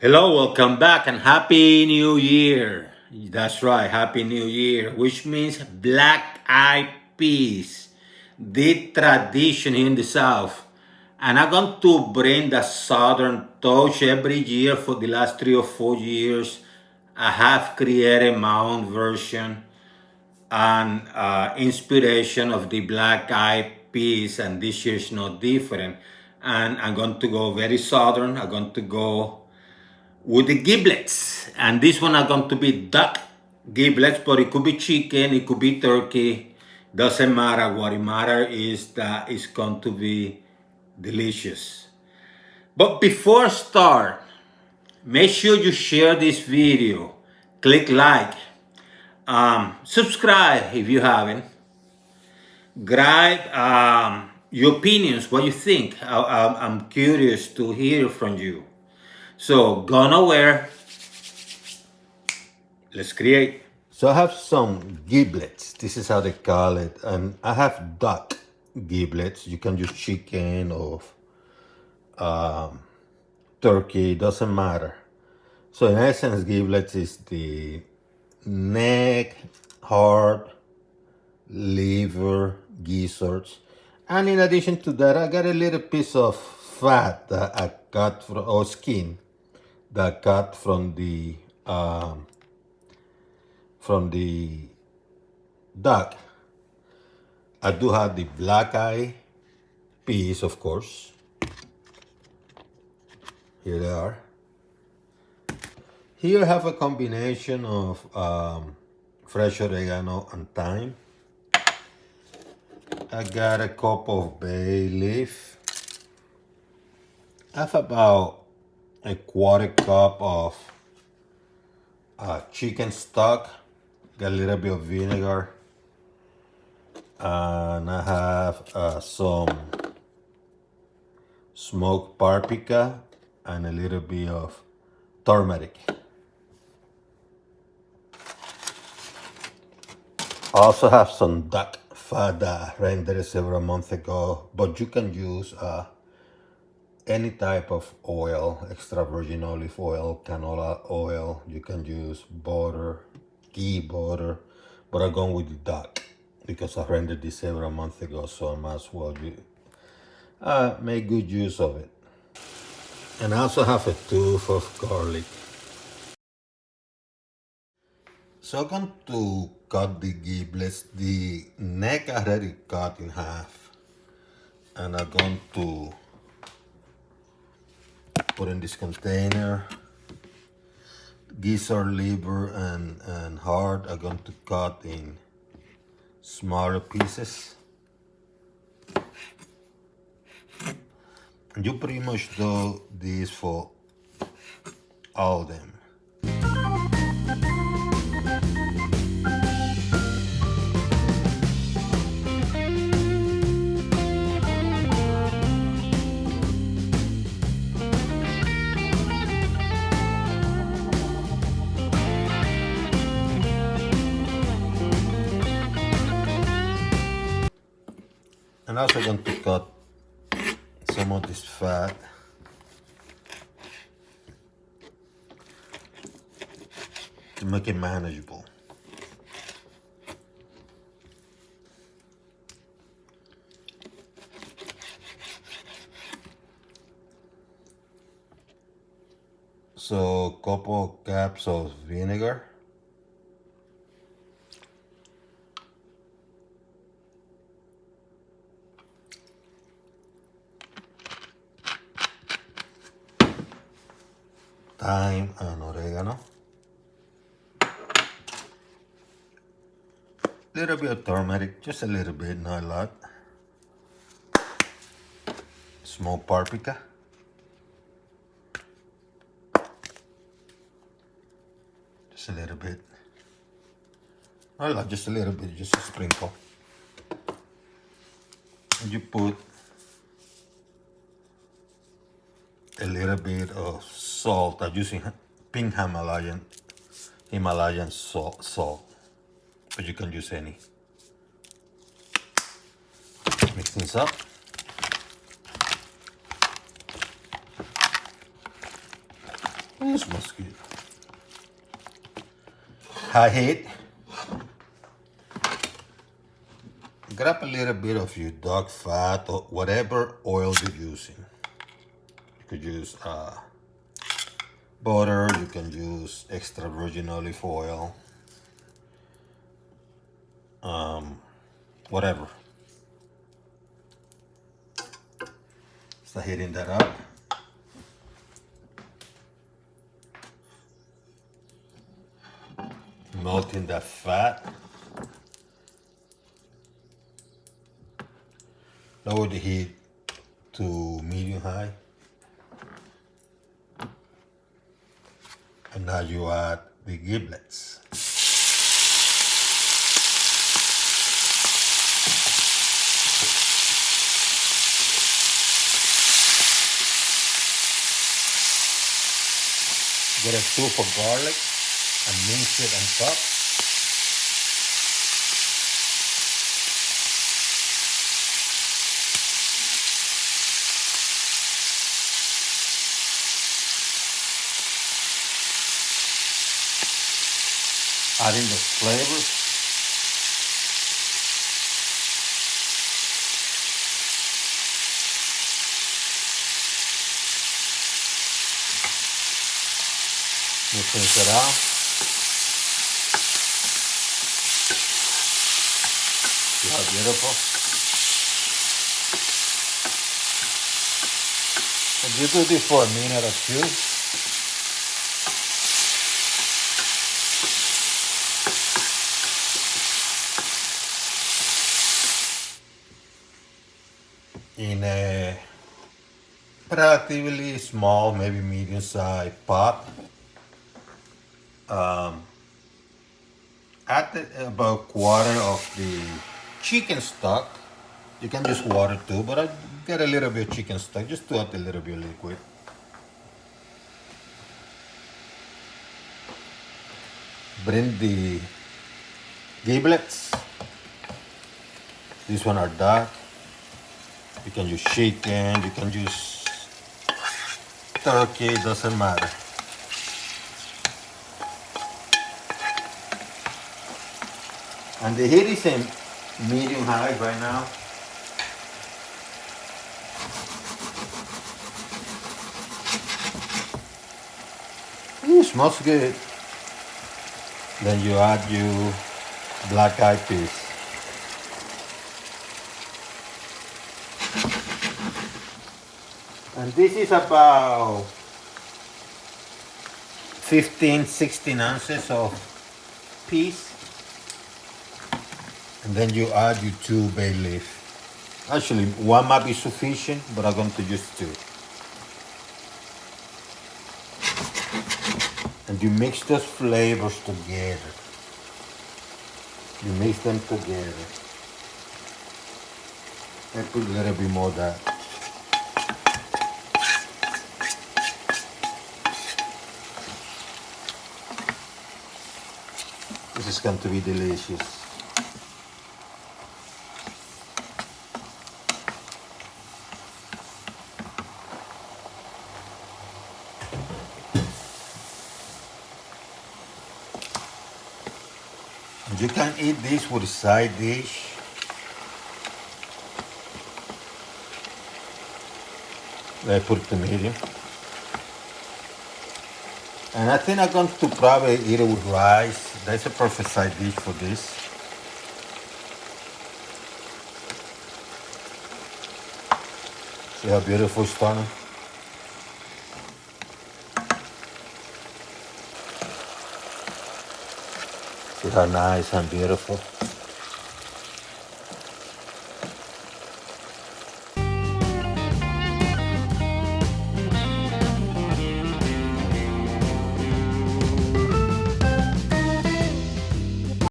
Hello, welcome back, and Happy New Year. That's right, Happy New Year, which means Black Eyed Peas, the tradition in the South. And I'm going to bring the Southern touch every year for the last 3 or 4 years. I have created my own version and inspiration of the Black Eyed Peas, and this year is no different. And I'm going to go very Southern. I'm going to go with the giblets. And this one are going to be duck giblets, but it could be chicken, it could be turkey. Doesn't matter. What it matters is that it's going to be delicious. But before I start, make sure you share this video, click like, subscribe if you haven't. Write your opinions, what you think. I'm curious to hear from you. So go nowhere. Let's create. So I have some giblets. This is how they call it. And I have duck giblets. You can use chicken or turkey, doesn't matter. So in essence, giblets is the neck, heart, liver, gizzards. And in addition to that, I got a little piece of fat that I cut from, or skin that I cut from the duck. I do have the black eye peas, of course. Here they are. Here I have a combination of fresh oregano and thyme. I got a cup of bay leaf. I have about a quarter cup of chicken stock. Got a little bit of vinegar. And I have some smoked paprika and a little bit of turmeric. I also have some duck fat that I rendered several months ago, but you can use any type of oil, extra virgin olive oil, canola oil. You can use butter, ghee butter, but I'm going with the duck because I rendered this several months ago, so I might as well make good use of it. And I also have a tube of garlic. So I'm going to cut the giblets. The neck I already cut in half. And I'm going to put in this container. Gizzard, liver, and heart are going to cut in smaller pieces. And you pretty much do this for all of them. And also going to cut some of this fat. To make it manageable. So couple caps of vinegar. Thyme and oregano. Little bit of turmeric, just a little bit, not a lot. Smoked paprika. Just a little bit. Not a lot, just a little bit, just a sprinkle. And you put a little bit of salt. I'm using pink Himalayan salt, but you can use any. Mix things up. It smells good. High heat. Grab a little bit of your dog fat or whatever oil you're using. You could use butter, you can use extra virgin olive oil, whatever. Start heating that up. Melting that fat. Lower the heat to medium high. And now you add the giblets. Get a tube of garlic and mince it on top. Adding the flavors. Mixing it out. See how beautiful. And you do this for a minute or two. In a relatively small, maybe medium-sized pot. Add about quarter of the chicken stock. You can just water too, but I get a little bit of chicken stock just to add a little bit of liquid. Bring the giblets. These one are dark. You can use chicken, you can use turkey, it doesn't matter. And the heat is in medium high right now. It smells good. Then you add your black eyed peas. And this is about 15-16 ounces of peas. And then you add your 2 bay leaf. Actually, 1 might be sufficient, but I'm going to use 2. And you mix those flavors together. You mix them together. And put a little bit more of that. This is going to be delicious. You can eat this with a side dish. I put it to medium. And I think I'm going to probably eat it with rice. That's a perfect side dish for this. See how beautiful it's turning? See how nice and beautiful.